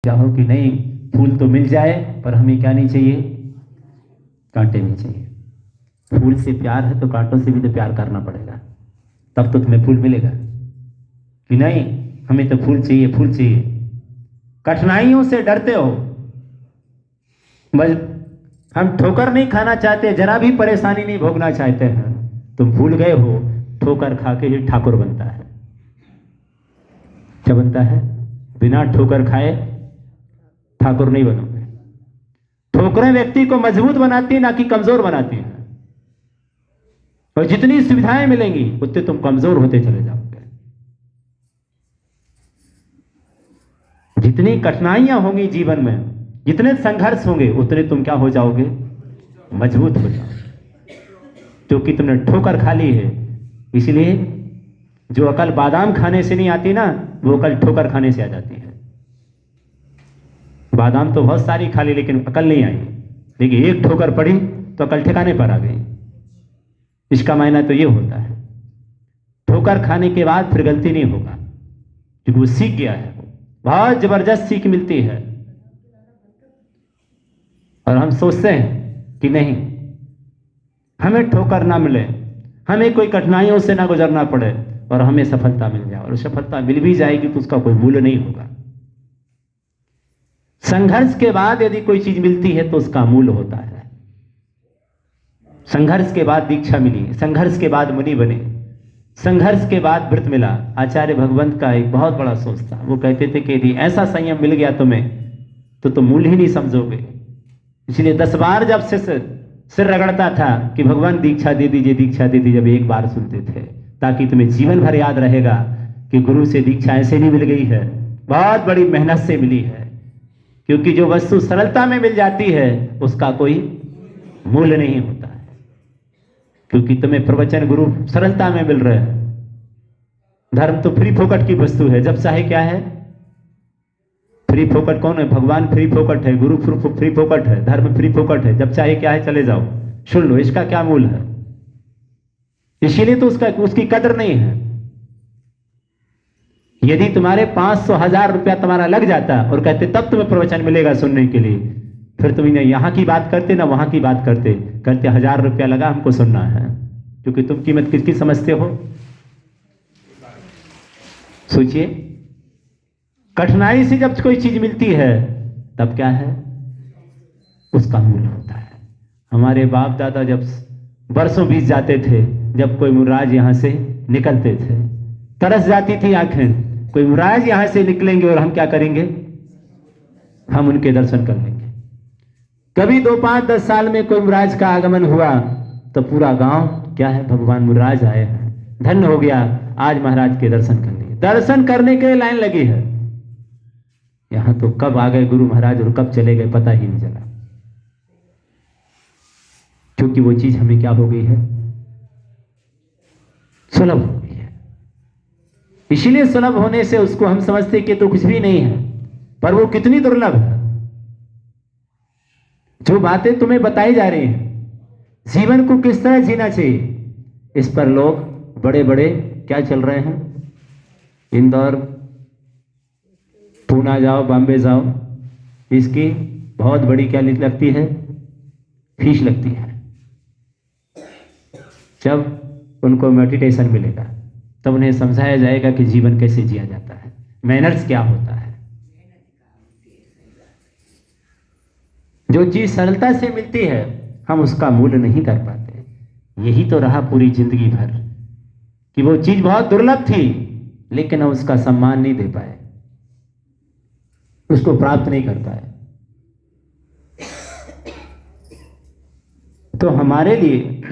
चाहो कि नहीं, फूल तो मिल जाए पर हमें क्या नहीं चाहिए, कांटे नहीं चाहिए। फूल से प्यार है तो कांटों से भी तो प्यार करना पड़ेगा, तब तो तुम्हें फूल मिलेगा। कि नहीं, हमें तो फूल चाहिए, फूल चाहिए। कठिनाइयों से डरते हो, बस हम ठोकर नहीं खाना चाहते, जरा भी परेशानी नहीं भोगना चाहते हैं। तुम भूल गए हो, ठोकर खा के ही ठाकुर बनता है। क्या बनता है? बिना ठोकर खाए ठाकुर नहीं बनोगे। ठोकरें व्यक्ति को मजबूत बनाती है, ना कि कमजोर बनाती है। और जितनी सुविधाएं मिलेंगी उतने तुम कमजोर होते चले जाओगे। जितनी कठिनाइयां होंगी जीवन में, जितने संघर्ष होंगे, उतने तुम क्या हो जाओगे, मजबूत हो जाओगे, क्योंकि तुमने ठोकर खा ली है। इसलिए जो अकल बादाम खाने से नहीं आती ना, वो अकल ठोकर खाने से आ जाती है। बादाम तो बहुत सारी खा ली लेकिन अकल नहीं आई, लेकिन एक ठोकर पड़ी तो अकल ठिकाने पर आ गई। इसका मायना तो ये होता है, ठोकर खाने के बाद फिर गलती नहीं होगा, क्योंकि वो सीख गया है। बहुत जबरदस्त सीख मिलती है। और हम सोचते हैं कि नहीं, हमें ठोकर ना मिले, हमें कोई कठिनाइयों से ना गुजरना पड़े, और हमें सफलता मिल जाए। और सफलता मिल भी जाएगी तो उसका कोई मूल्य नहीं होगा। संघर्ष के बाद यदि कोई चीज मिलती है तो उसका मूल्य होता है। संघर्ष के बाद दीक्षा मिली, संघर्ष के बाद मुनि बने, संघर्ष के बाद व्रत मिला। आचार्य भगवंत का एक बहुत बड़ा सोच था। वो कहते थे कि यदि ऐसा संयम मिल गया तुम्हें तो तुम मूल्य ही नहीं समझोगे। इसलिए 10 बार जब सिर रगड़ता था कि भगवान दीक्षा दे दीजिए, दीक्षा दे दीजिए, जब एक बार सुनते थे, ताकि तुम्हें जीवन भर याद रहेगा कि गुरु से दीक्षा ऐसे नहीं मिल गई है, बहुत बड़ी मेहनत से मिली है। क्योंकि जो वस्तु सरलता में मिल जाती है उसका कोई मूल्य नहीं होता है। क्योंकि तुम्हें प्रवचन गुरु सरलता में मिल रहे हैं। धर्म तो फ्री फोकट की वस्तु है, जब चाहे क्या है, फ्री फोकट कौन है? भगवान फ्री फोकट है, गुरु फ्री फोकट है, धर्म फ्री फोकट है, जब चाहे क्या है चले जाओ, सुन लो, इसका क्या मूल्य है? इसीलिए तो उसकी कदर नहीं है। यदि तुम्हारे 500,000 रुपया तुम्हारा लग जाता और कहते तब तुम्हें प्रवचन मिलेगा सुनने के लिए, फिर तुम ना यहाँ की बात करते ना वहां की बात करते, कहते 1000 रुपया लगा हमको सुनना है। क्योंकि तुम कीमत किसकी समझते हो? सोचिए, कठिनाई से जब कोई चीज मिलती है तब क्या है, उसका मूल्य होता है। हमारे बाप दादा जब बरसों बीत जाते थे, जब कोई मुराज यहां से निकलते थे, तरस जाती थी आंखें, कोई मुराज यहां से निकलेंगे और हम क्या करेंगे, हम उनके दर्शन कर लेंगे। कभी 2, 5, 10 साल में कोई मुराज का आगमन हुआ तो पूरा गांव क्या है, भगवान मुराज आए हैं, धन्य हो गया, आज महाराज के दर्शन कर लिए। दर्शन करने के लिए लाइन लगी है। यहां तो कब आ गए गुरु महाराज और कब चले गए पता ही नहीं चला। क्योंकि वो चीज हमें क्या हो गई है, सुलभ हो गई है। इसीलिए सुलभ होने से उसको हम समझते कि तो कुछ भी नहीं है, पर वो कितनी दुर्लभ है। जो बातें तुम्हें बताई जा रही हैं, जीवन को किस तरह जीना चाहिए, इस पर लोग बड़े बड़े क्या चल रहे हैं, इंदौर, पूना जाओ, बॉम्बे जाओ, इसकी बहुत बड़ी क्या लगती है, फीस लगती है। जब उनको मेडिटेशन मिलेगा तब उन्हें समझाया जाएगा कि जीवन कैसे जिया जाता है, मैनर्स क्या होता है। जो चीज सरलता से मिलती है हम उसका मूल्य नहीं कर पाते। यही तो रहा पूरी जिंदगी भर कि वो चीज बहुत दुर्लभ थी लेकिन हम उसका सम्मान नहीं दे पाए, उसको प्राप्त नहीं कर पाए। तो हमारे लिए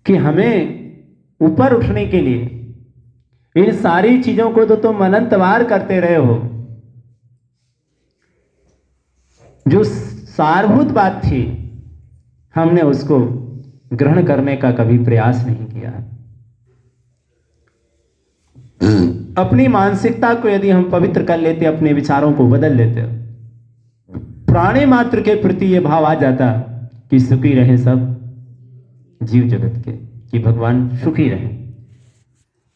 कि हमें ऊपर उठने के लिए इन सारी चीजों को तो तुम अनंतवार करते रहे हो। जो सारभूत बात थी हमने उसको ग्रहण करने का कभी प्रयास नहीं किया। अपनी मानसिकता को यदि हम पवित्र कर लेते, अपने विचारों को बदल लेते, प्राणी मात्र के प्रति यह भाव आ जाता कि सुखी रहे सब जीव जगत के, कि भगवान सुखी रहे।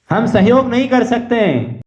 हम सहयोग नहीं कर सकते हैं।